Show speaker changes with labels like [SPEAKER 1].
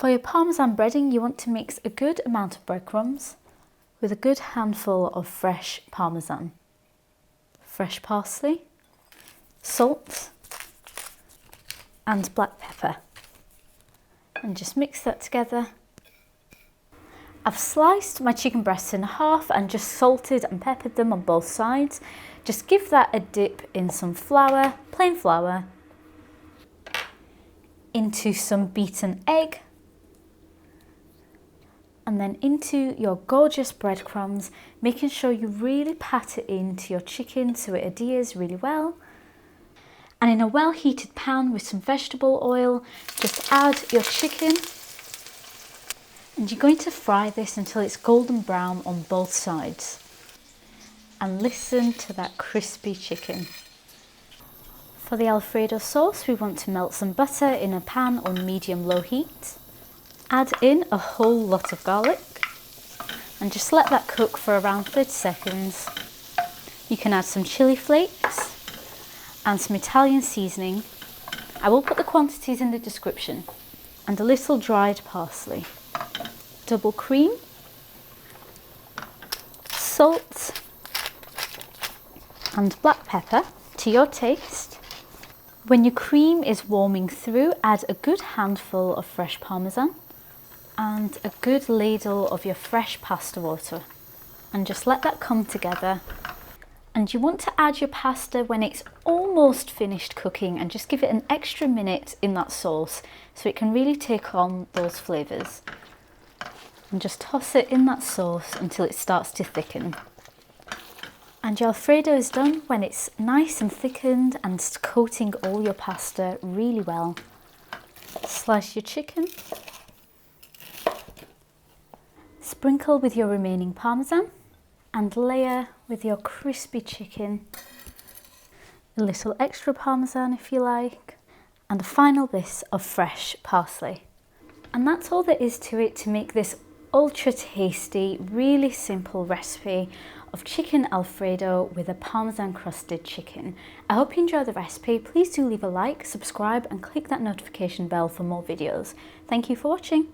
[SPEAKER 1] For your Parmesan breading, you want to mix a good amount of breadcrumbs with a good handful of fresh Parmesan, fresh parsley, salt and black pepper, and just mix that together. I've sliced my chicken breasts in half and just salted and peppered them on both sides. Just give that a dip in some flour, plain flour, into some beaten egg, and then into your gorgeous breadcrumbs, making sure you really pat it into your chicken so it adheres really well. And in a well-heated pan with some vegetable oil, just add your chicken, and you're going to fry this until it's golden brown on both sides. And listen to that crispy chicken. For the Alfredo sauce, we want to melt some butter in a pan on medium-low heat. Add in a whole lot of garlic and just let that cook for around 30 seconds. You can add some chili flakes and some Italian seasoning. I will put the quantities in the description. And a little dried parsley. Double cream, salt and black pepper to your taste. When your cream is warming through, add a good handful of fresh Parmesan and a good ladle of your fresh pasta water, and just let that come together. And you want to add your pasta when it's almost finished cooking, and just give it an extra minute in that sauce so it can really take on those flavours. And just toss it in that sauce until it starts to thicken. And your Alfredo is done when it's nice and thickened and coating all your pasta really well. Slice your chicken. Sprinkle with your remaining Parmesan and layer with your crispy chicken. A little extra Parmesan if you like, and a final bit of fresh parsley. And that's all there is to it to make this ultra tasty, really simple recipe of chicken Alfredo with a Parmesan crusted chicken. I hope you enjoyed the recipe. Please do leave a like, subscribe and click that notification bell for more videos. Thank you for watching.